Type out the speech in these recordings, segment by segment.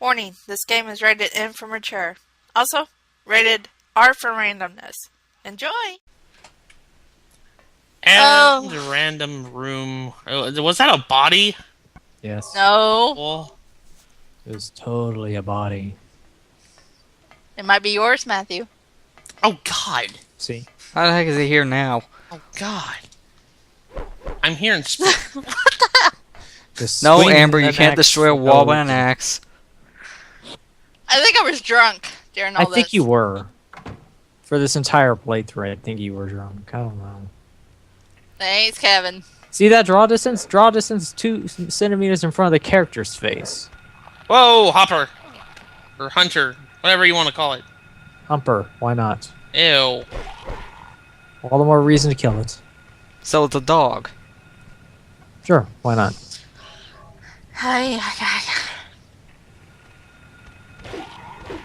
Warning, this game is rated M for mature. Also, rated R for randomness. Enjoy! And the random room. Was that a body? Yes. No. Well, It was totally a body. It might be yours, Matthew. oh God. See? How the heck is he here now? Oh God. I'm hearing. Just No, swing Amber, you an can't axe destroy a wall with an over. axe. I think I was drunk during all I this. think you were. For this entire playthrough, I think you were drunk. I don't know. Thanks, Kevin. See that draw distance? Draw distance 2 centimeters in front of the character's face. Whoa, Hopper. Or Hunter. Whatever you want to call it. Humper, why not? Ew. All the more reason to kill it. So it's a dog. Sure, why not?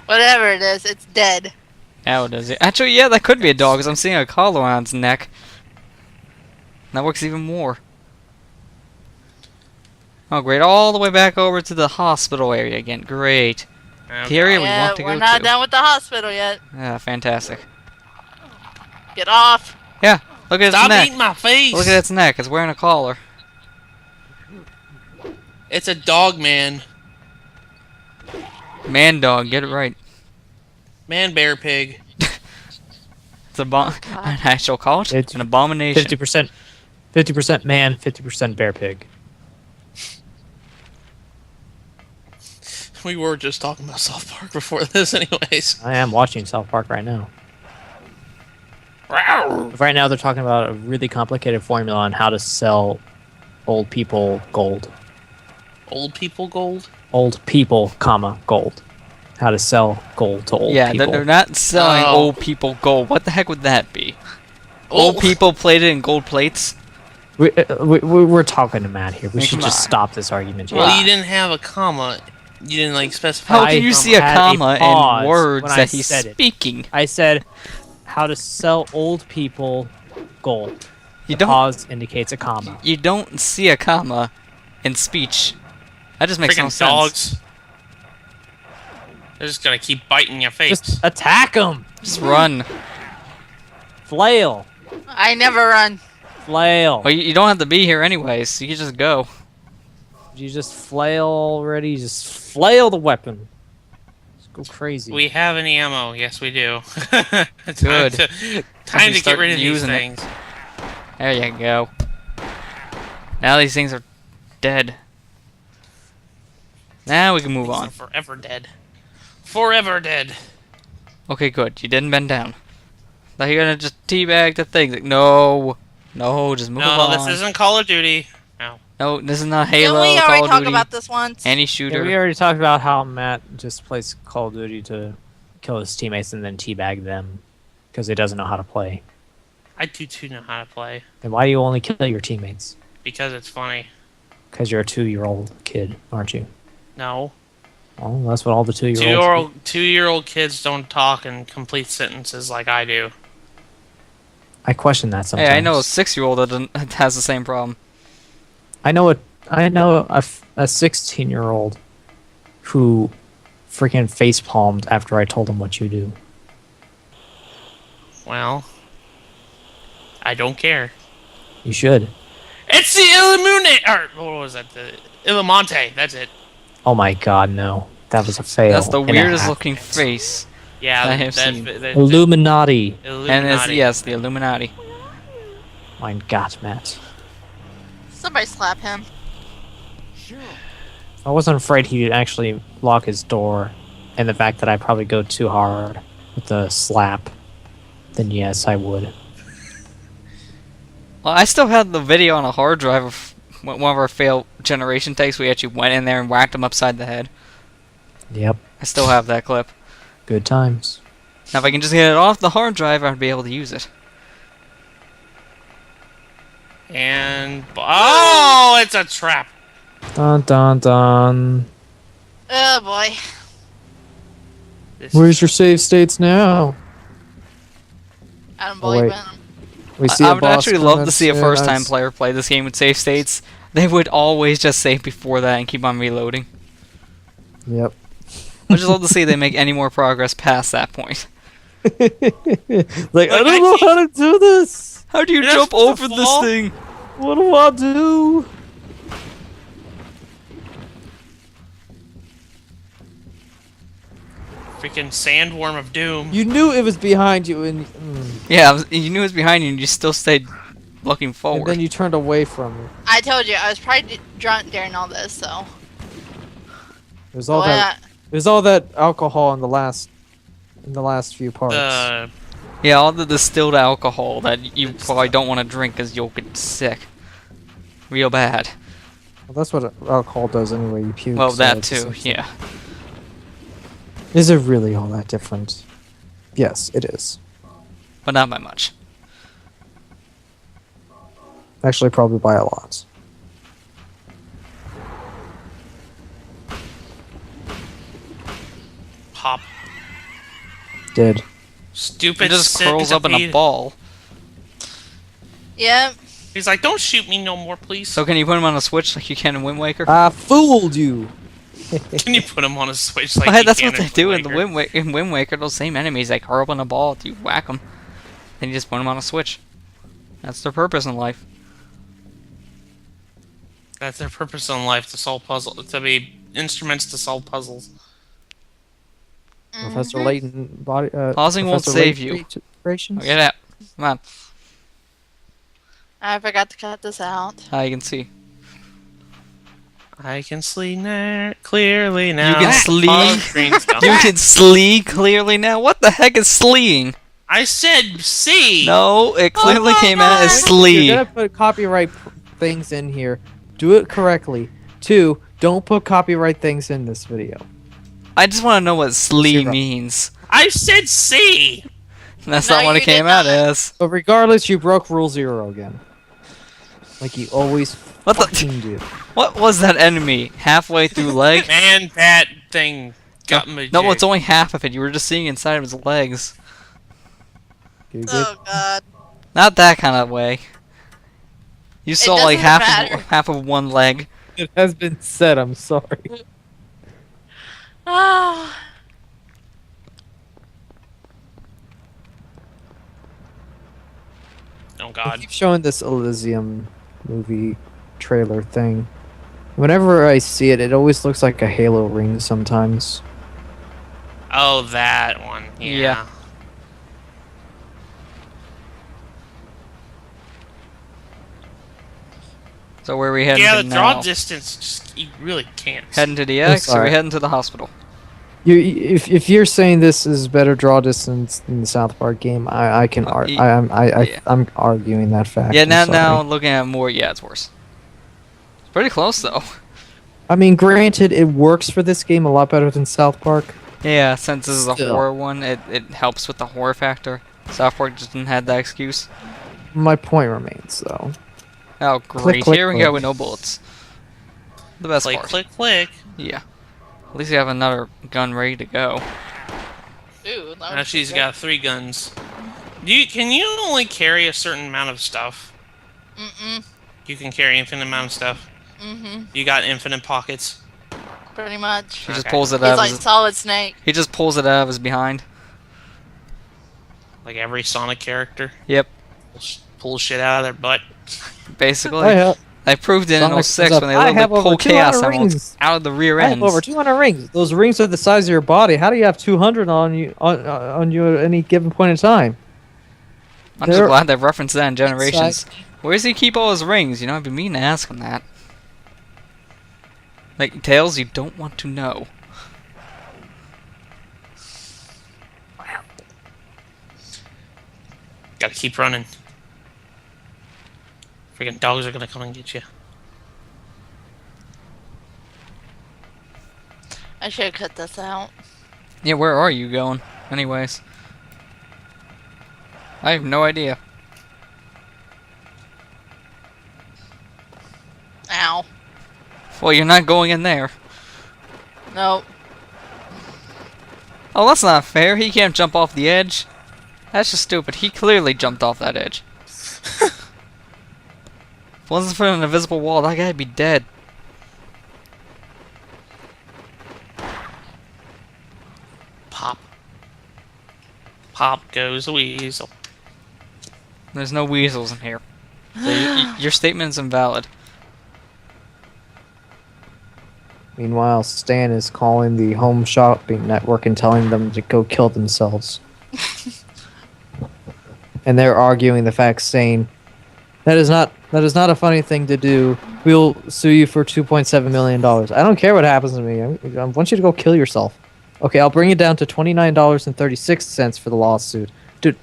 Whatever it is, it's dead. How does it? Actually, yeah, that could be a dog, because I'm seeing a collar on its neck. That works even more. Oh, great. All the way back over to the hospital area again. Great. The area we want to go we're not to. done with the hospital yet. Yeah, fantastic. Get off. Yeah, look at its Stop neck. eating my face. Look at its neck. It's wearing a collar. It's a dog, man. Man dog, get it right. Man, bear, pig. It's an actual call it It's an abomination. 50% man, 50% bear pig. We were just talking about South Park before this, anyways. I am watching South Park right now. Rawr. Right now they're talking about a really complicated formula on how to sell old people gold. Old people gold. Old people, comma, gold. How to sell gold to old Yeah, people. they're not selling Oh. old people gold. What the heck would that be? Old people plated in gold plates? We're talking to Matt here. We should Come just on. stop this argument here. Well, you didn't have a comma. You didn't like specify. How I can you see a had a comma pause in words when I that he's said it. speaking? I said how to sell old people gold. You The don't. pause indicates a comma. You don't see a comma in speech. That just makes no Freaking sense. dogs. They're just gonna keep biting your face. Just attack them! Just run. Flail! I never run. Flail! Well, you don't have to be here anyways. You can just go. You just flail already? Just flail the weapon. Just go crazy. We have any ammo? Yes, we do. Good. Time to start get rid of these using it. things. There you go. Now these things are dead. Now we can move These are on. forever dead. Forever dead. Okay, good. You didn't bend down. Now you're gonna just teabag the thing. Like, no. No, just move No, on. this isn't Call of Duty. No. No, this is not Didn't Halo, we Call already of talk Duty, about this once? any Yeah, shooter. we already talked about how Matt just plays Call of Duty to kill his teammates and then teabag them because he doesn't know how to play. I do too know how to play. Then why do you only kill your teammates? Because it's funny. Because you're a 2-year-old kid, aren't you? No. Well, that's what all the 2-year-olds do. Two-year-old kids don't talk in complete sentences like I do. I question that sometimes. Hey, I know a 6-year-old that has the same problem. I know a 16-year-old who freaking face-palmed after I told him what you do. Well, I don't care. You should. It's the Illuminate, or what was that? The Illuminate. That's it. Oh my god, no. That was a fail. That's the and a weirdest half. looking face. Yeah, I have seen. Illuminati. And it's, yes, the Illuminati. Mein Gott, Matt. Somebody slap him. I wasn't afraid he'd actually lock his door, and the fact that I probably go too hard with the slap, then yes, I would. Well, I still have the video on a hard drive of one of our failed generation takes. We actually went in there and whacked him upside the head. Yep, I still have that clip. good times. Now, if I can just get it off the hard drive, I'd be able to use it. And oh, it's a trap. Dun dun dun. Oh boy. This Where's your save states now? I don't Oh, believe wait. in him. We see I a would boss actually come love to and see a say, first-time player play this game with save states. They would always just save before that and keep on reloading. Yep. I'd just love to see they make any more progress past that point. Like, I don't know how to do this. How do you You're not jump supposed to over this fall? thing? What do I do? Freaking sandworm of doom. You knew it was behind you, and Yeah, you knew it was behind you and you still stayed looking forward. and then you turned away from it. I told you I was probably drunk during all this, so. There's all Well, that. There's all that alcohol in the last few parts. Yeah, all the distilled alcohol that you probably don't want to drink because you'll get sick. Real bad. Well, that's what alcohol does anyway. You puke. Well, so that it's the too, same thing. yeah. Is it really all that different? Yes, it is. But not by much. Actually, probably by a lot. Pop. Did. Stupid. It just curls up in a centipede. ball. Yep. He's like, don't shoot me no more, please. So can you put him on a switch like you can in Wind Waker? I fooled you. Can you put him on a switch like Well, you that's can what they in do in the Wind Waker? in Wind Waker. Those same enemies, they curl up in a ball. You whack them, then you just put them on a switch. That's their purpose in life. That's their purpose in life, to solve puzzles, to be instruments to solve puzzles. Professor Layton body. Pausing won't Professor save Layton you. creations? Get out. Come on. I forgot to cut this out. You can see. I can see clearly now. You can sleep. Follow screens down. You can slee clearly now. What the heck is sleeing? I said see. No, it clearly my came out as God. slee. You're gonna put copyright things in here. Do it correctly. 2, don't put copyright things in this video. I just want to know what slee Zero. means. I said see. That's No, not what you it came did out not. as. But regardless, you broke Rule 0 again. Like you always What the? fucking do. What was that enemy? Halfway through leg? Man, that thing got me. No, it's only half of it. You were just seeing inside of his legs. You good? Oh god. Not that kind of way. You saw like doesn't matter. half of one leg. It has been said, I'm sorry. Oh. Oh I god. keep showing this Elysium movie trailer thing. Whenever I see it, it always looks like a Halo ring sometimes. Oh, that one. Yeah. Yeah. So where are we heading Yeah, to the now? draw distance, just you really can't. Heading to the X, or are sorry. we heading to the hospital? If you're saying this is better draw distance than the South Park game, I'm yeah. I'm arguing that fact. Yeah, I'm now sorry. looking at it more, yeah, it's worse. It's pretty close though. I mean, granted, it works for this game a lot better than South Park. Yeah, since this is a Still. horror one, it helps with the horror factor. South Park just didn't have that excuse. My point remains, though. Oh, great. click, Here we click. go with no bullets. The best Click, part. click, click. Yeah. At least you have another gun ready to go. Ooh, that Now was she's good. got 3 guns. Can you only carry a certain amount of stuff? Mm-mm. You can carry infinite amount of stuff. Mm-hmm. You got infinite pockets. Pretty much. He just Okay. pulls it He's out. like Of his, Solid Snake. he just pulls it out of his behind. Like every Sonic character. Yep. Pull shit out of their butt. Basically, I I proved it in Sonic 06 says, when they "I literally have over pull 200 chaos emeralds rings." out of the rear have ends. over 200 rings. Those rings are the size of your body. How do you have 200 on you at any given point in time? I'm just They're- glad they've referenced that in Generations. Size- Where does he keep all his rings? You know, I've been meaning to ask him that. Like, Tails, you don't want to know. Gotta keep running. Freaking dogs are gonna come and get you. I should cut this out. Yeah, where are you going? Anyways. I have no idea. Ow. Well, you're not going in there. Nope. Oh, that's not fair. He can't jump off the edge. That's just stupid. He clearly jumped off that edge. If it wasn't for an invisible wall, that guy'd be dead. Pop goes the weasel. There's no weasels in here. So your statement's invalid. Meanwhile, Stan is calling the home shopping network and telling them to go kill themselves. And they're arguing the facts, saying, that is not a funny thing to do. We'll sue you for $2.7 million. I don't care what happens to me. I want you to go kill yourself. Okay, I'll bring it down to $29.36 for the lawsuit. Dude.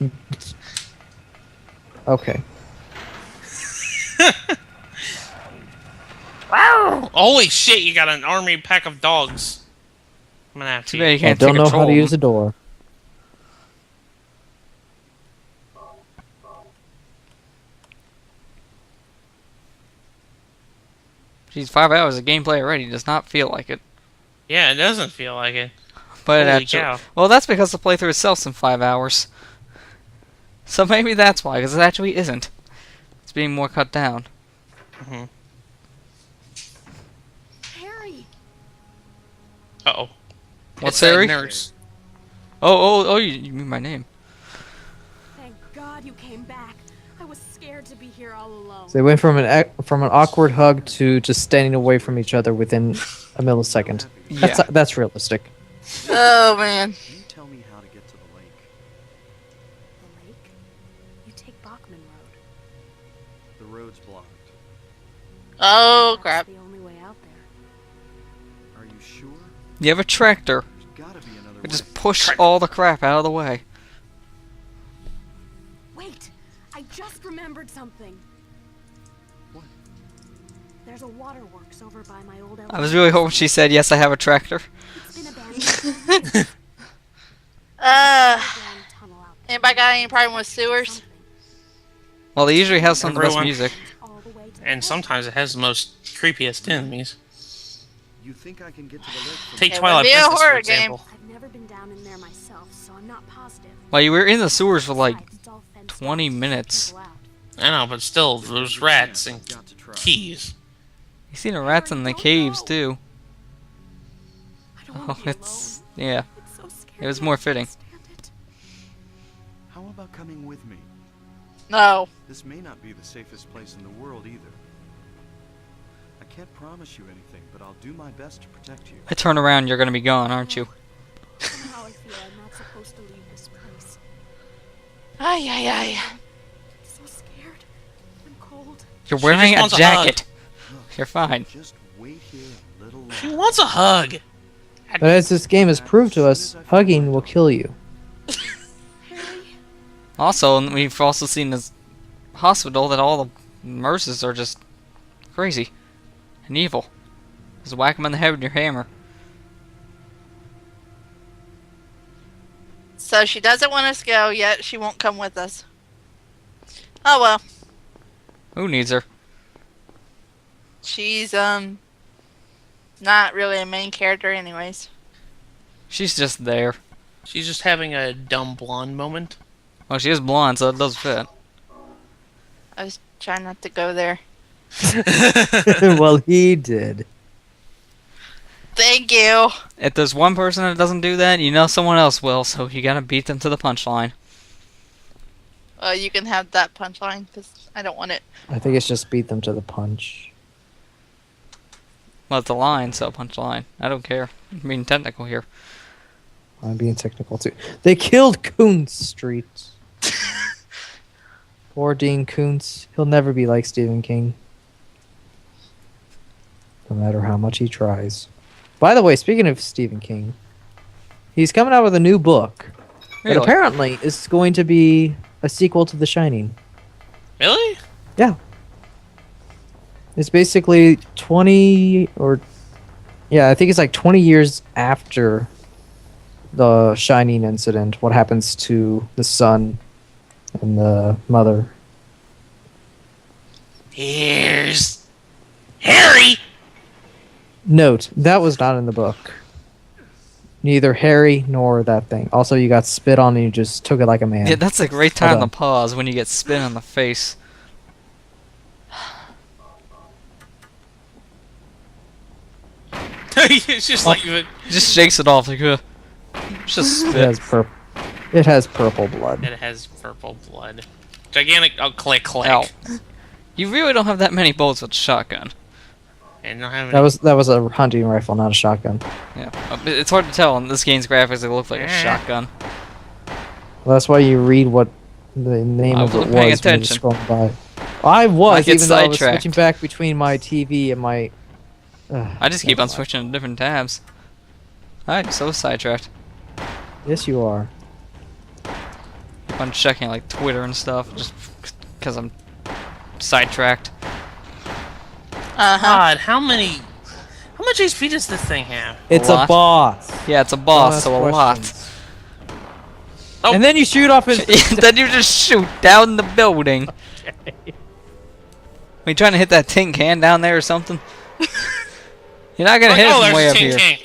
Okay. Holy shit, you got an army pack of dogs. I'm gonna have Too to. bad you I can't don't take know control how to of use them. a door. Geez, 5 hours of gameplay already does not feel like it. Yeah, it doesn't feel like it. But it Holy actually, cow. well, that's because the playthrough itself's in 5 hours. So maybe that's why, because it actually isn't. It's being more cut down. Mm-hmm. Harry! Uh-oh. What's It's that Harry? nurse. Oh, you mean my name. Thank God you came back. I was scared to be here all alone. So they went from an awkward hug to just standing away from each other within a millisecond. Yeah. That's realistic. Oh man. Can you tell me how to get to the lake? The lake? You take Bachman Road. The road's blocked. Oh That's crap. the only way out there. Are you sure? You have a tractor. There's gotta be another way. Just push all the crap out of the way. Wait! I just remembered something. What? There's a waterworks over by my old I was really hoping she said, yes, I have a tractor. It's been abandoned for years. Uh, Underground tunnel out there. anybody got any problem with sewers? Something. Well, they usually have some of the best Everyone. music. All the way to the And lake. sometimes it has the most creepiest enemies. You think I can get to the lake from Take It Twilight would be a Princess, for horror game. example. I've never been down in there myself, so I'm not positive. Well, you were in the sewers for like Besides, it's all fenced 20 off, minutes. people out. I know, but still, there's rats and Got to try. keys. You seen the rats in the caves too. I don't wanna Oh, be it's alone. yeah. It's so scary. It was I more can't fitting. stand it. How about coming with me? No. This may not be the safest place in the world either. I can't promise you anything, but I'll do my best to protect you. I turn around, you're gonna be gone, aren't you? Somehow I feel I'm not supposed to leave this place. Ay ay ay. I'm so scared. I'm cold. You're She wearing just a wants a jacket. You're fine. Just wait here a little She longer. wants a hug. But as this game has proved to us, hugging will kill you. Harry? Also, we've also seen this hospital that all the nurses are just crazy and evil. Just whack them in the head with your hammer. So she doesn't want us to go, yet she won't come with us. Oh well. Who needs her? She's not really a main character anyways. She's just there. She's just having a dumb blonde moment. Well, she is blonde, so it does fit. I was trying not to go there. Well, he did. Thank you. If there's one person that doesn't do that, you know someone else will, so you gotta beat them to the punchline. You can have that punchline because I don't want it. I think it's just beat them to the punch. Well, it's a line, so punchline. I don't care. I'm being technical here. I'm being technical too. They killed Koontz Street. Poor Dean Koontz. He'll never be like Stephen King. No matter how much he tries. By the way, speaking of Stephen King, he's coming out with a new book. Really? And apparently it's going to be a sequel to The Shining. Really? Yeah. It's basically 20 or... Yeah, I think it's like 20 years after the Shining incident. What happens to the son and the mother. Here's Harry. Note, that was not in the book. Neither Harry nor that thing. Also, you got spit on and you just took it like a man. Yeah, that's a great time Hold to on. pause when you get spit on the face. It's just like Just shakes it off like, it's just It spit. has purple. It has purple blood. It has purple blood. Gigantic. Oh, click, click. Ow. You really don't have that many bullets with a shotgun. And don't have That any. was a hunting rifle, not a shotgun. Yeah, it's hard to tell in this game's graphics. It looks like a Eh. shotgun. Well, that's why you read what the name I of it wasn't was paying when you attention. scroll by. I was, get even though I was sidetracked. switching back between my TV and my. I just keep never on mind. switching to different tabs. Alright, so sidetracked. Yes, you are. Keep on checking like Twitter and stuff just because I'm sidetracked. God, how much HP does this thing have? It's lot. a boss. Yeah, it's a Don't boss, ask so a lot. questions. Oh. And then you shoot off his. Then you just shoot down the building. Are you trying to hit that tin can down there or something? You're not gonna hit it from way there's up a here. tank.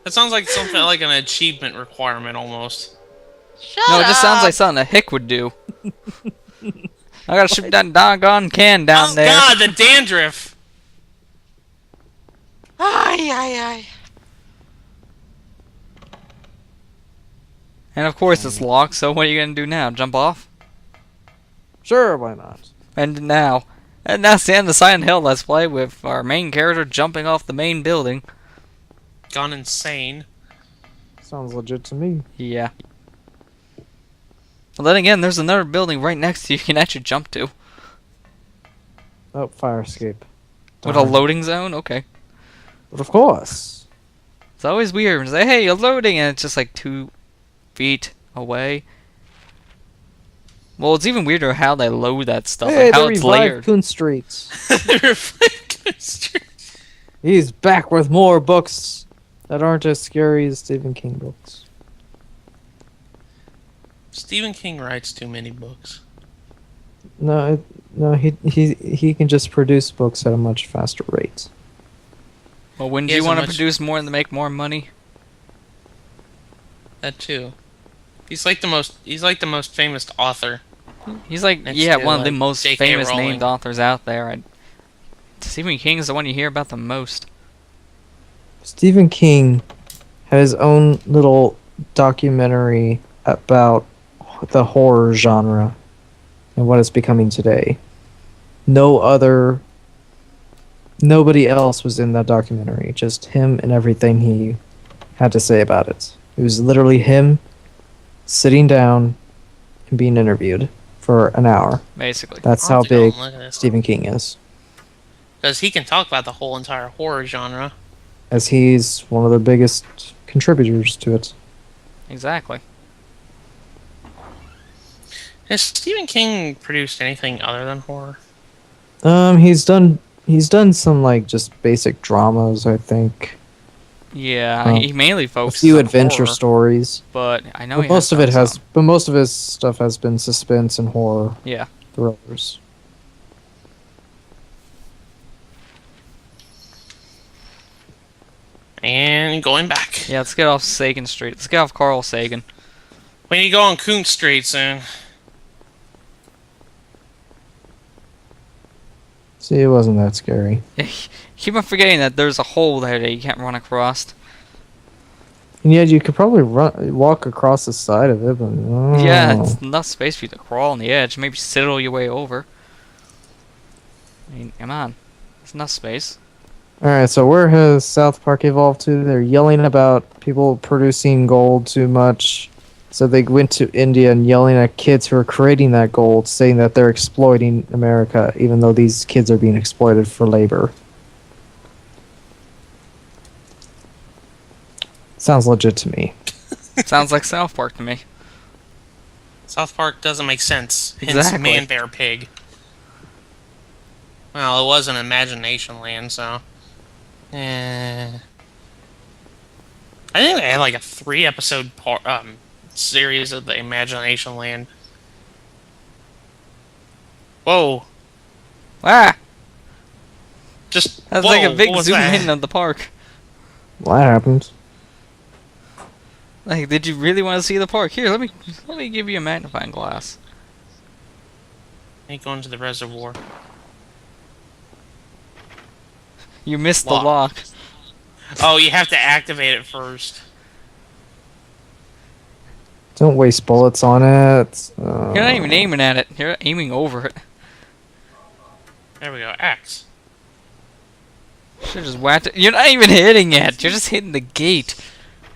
That sounds like something like an achievement requirement almost. Shut No, it just sounds up. like something a hick would do. I gotta shoot that doggone can down Oh there. God, the dandruff. Ay, ay, ay. And of course it's locked, so what are you gonna do now? Jump off? Sure, why not? And now. And that's the end of the Silent Hill Let's Play with our main character jumping off the main building. Gone insane. Sounds legit to me. Yeah. Well, then again, there's another building right next to you can actually jump to. Oh, fire escape. With a loading zone? Okay. But of course. It's always weird. It's like, hey, you're loading, and it's just like 2 feet away. Well, it's even weirder how they load that stuff, Hey, and how they it's revived layered. Coon Streets. He's back with more books that aren't as scary as Stephen King books. Stephen King writes too many books. No, he can just produce books at a much faster rate. Well, wouldn't He you has a want to much- produce more and make more money? That too. He's like the most famous author. He's like, Next yeah, to, one of the like, most J.K. famous Rowling. named authors out there. Stephen King's the one you hear about the most. Stephen King had his own little documentary about the horror genre and what it's becoming today. Nobody else was in that documentary, just him and everything he had to say about it. It was literally him sitting down and being interviewed for an hour. Basically. That's I'll how have to go big and look at this. Stephen King is, Because he can talk about the whole entire horror genre. as he's one of the biggest contributors to it. Exactly. Has Stephen King produced anything other than horror? He's done some like just basic dramas, I think. Yeah, he mainly A focuses few on adventure horror, stories. but I know But he most has of it done has, some. but most of his stuff has been suspense and horror Yeah. thrillers. And going back. Yeah, let's get off Sagan Street. Let's get off Carl Sagan. We need to go on Coont Street soon. See, it wasn't that scary. Keep on forgetting that there's a hole there that you can't run across. And yet, you could probably walk across the side of it, but Yeah, oh. it's enough space for you to crawl on the edge. Maybe sidle your way over. I mean, come on. There's enough space. Alright, so where has South Park evolved to? They're yelling about people producing gold too much. So they went to India and yelling at kids who are creating that gold, saying that they're exploiting America, even though these kids are being exploited for labor. Sounds legit to me. Sounds like South Park to me. South Park doesn't make sense. Hence Exactly. Man Bear Pig. Well, it was an imagination land, so. I think they had like a 3-episode series of the Imagination Land. Whoa! Ah! Just That's whoa, like a big what was zoom that? in of the park. Well, that happens. Like, did you really want to see the park? Here, let me give you a magnifying glass. Ain't going to the reservoir. You missed Lock. the lock. Oh, you have to activate it first. Don't waste bullets on it. You're not even aiming at it. You're aiming over it. There we go. Axe. Should've just whacked it. You're not even hitting it. You're just hitting the gate.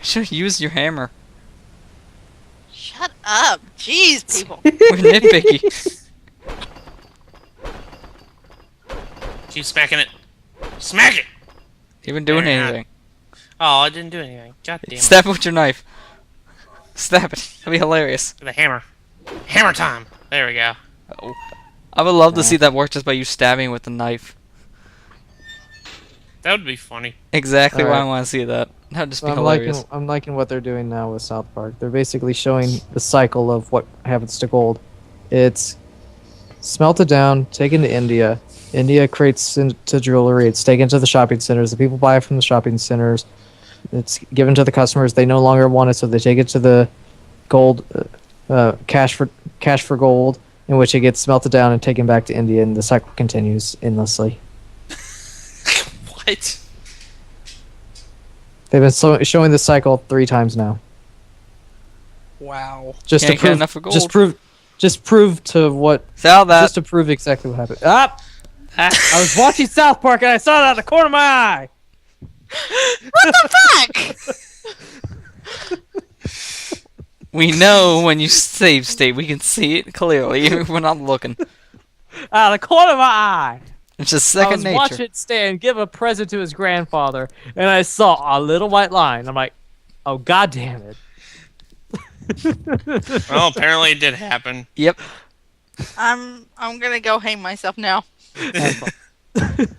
Should've used your hammer. Shut up. Jeez, people. We're nitpicky. Keep smacking it. Smack it! You haven't doing There, anything. Oh, I didn't do anything. God damn it. Stab it with your knife. Stab it. That'd be hilarious. The hammer. Hammer time. There we go. Oh. I would love to see that work just by you stabbing with the knife. That would be funny. Exactly why I Alright. want to see that. That'd just be I'm hilarious. liking what they're doing now with South Park. They're basically showing the cycle of what happens to gold. It's smelted down, taken to India. India creates into jewelry. It's taken to the shopping centers. The people buy it from the shopping centers. It's given to the customers. They no longer want it, so they take it to the gold cash for gold, in which it gets smelted down and taken back to India, and the cycle continues endlessly. What? They've been showing this cycle 3 times now. Wow. Just Can't to get prove, enough for gold. just prove to what, Sell that. just to prove exactly what happened. Ah! I was watching South Park and I saw it out of the corner of my eye. Fuck! We know when you save state. We can see it clearly, even if we're not looking. Out of the corner of my eye. It's just I second was nature. watching Stan give a present to his grandfather, and I saw a little white line. I'm like, oh, god damn it. Well, apparently it did happen. Yep. I'm gonna go hang myself now. Have fun.